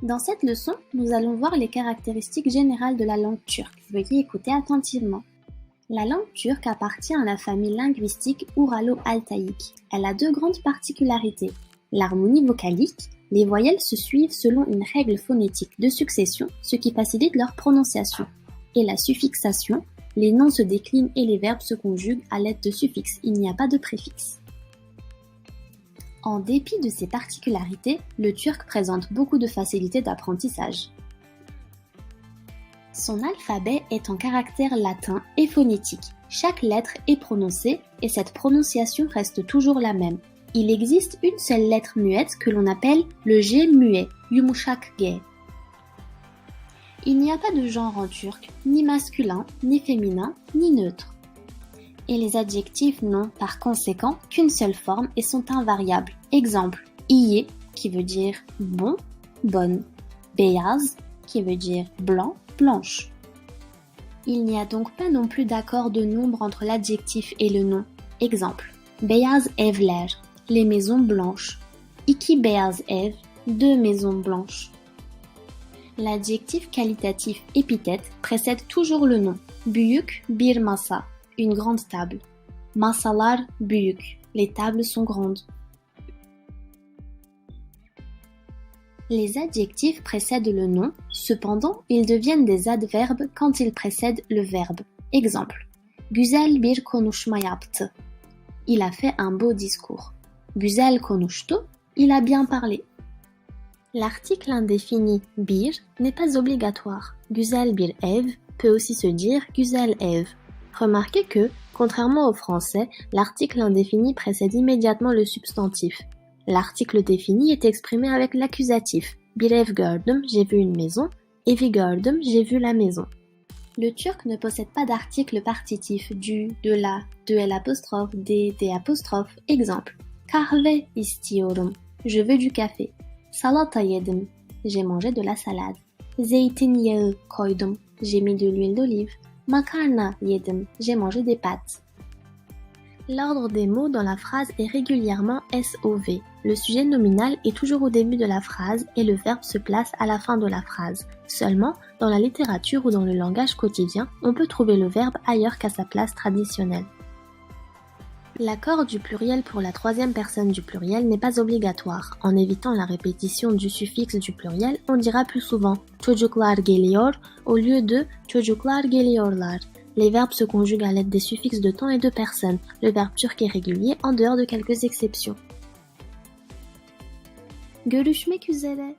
Dans cette leçon, nous allons voir les caractéristiques générales de la langue turque. Veuillez écouter attentivement. La langue turque appartient à la famille linguistique ouralo-altaïque. Elle a deux grandes particularités. L'harmonie vocalique, les voyelles se suivent selon une règle phonétique de succession, ce qui facilite leur prononciation. Et la suffixation, les noms se déclinent et les verbes se conjuguent à l'aide de suffixes, il n'y a pas de préfixe. En dépit de ces particularités, le turc présente beaucoup de facilité d'apprentissage. Son alphabet est en caractère latin et phonétique. Chaque lettre est prononcée et cette prononciation reste toujours la même. Il existe une seule lettre muette que l'on appelle le G muet, yumuşak G. Il n'y a pas de genre en turc, ni masculin, ni féminin, ni neutre. Et les adjectifs n'ont par conséquent qu'une seule forme et sont invariables. Exemple, iye qui veut dire bon, bonne, beyaz qui veut dire blanc, blanche. Il n'y a donc pas non plus d'accord de nombre entre l'adjectif et le nom. Exemple, beyaz evler, les maisons blanches. İki beyaz ev, deux maisons blanches. L'adjectif qualitatif épithète précède toujours le nom. Büyük bir masa, une grande table. Masalar büyük, les tables sont grandes. Les adjectifs précèdent le nom, cependant ils deviennent des adverbes quand ils précèdent le verbe. Exemple, güzel bir konuşma yaptı. Il a fait un beau discours. Güzel konuştu, il a bien parlé. L'article indéfini bir n'est pas obligatoire. Güzel bir ev peut aussi se dire güzel ev. Remarquez que, contrairement au français, l'article indéfini précède immédiatement le substantif. L'article défini est exprimé avec l'accusatif. Bir ev gördüm, j'ai vu une maison. Evi gördüm, j'ai vu la maison. Le turc ne possède pas d'article partitif du, de la, de l'apostrophe, des apostrophes. Exemple, kahve istiyorum, je veux du café. Salata yedim, j'ai mangé de la salade. Zeytinyağı koydum, j'ai mis de l'huile d'olive. Makarna yedim, j'ai mangé des pâtes. L'ordre des mots dans la phrase est régulièrement SOV. Le sujet nominal est toujours au début de la phrase et le verbe se place à la fin de la phrase. Seulement, dans la littérature ou dans le langage quotidien, on peut trouver le verbe ailleurs qu'à sa place traditionnelle. L'accord du pluriel pour la troisième personne du pluriel n'est pas obligatoire. En évitant la répétition du suffixe du pluriel, on dira plus souvent çocuklar geliyor au lieu de çocuklar geliyorlar. Les verbes se conjuguent à l'aide des suffixes de temps et de personne. Le verbe turc est régulier en dehors de quelques exceptions. Görüşmek üzere.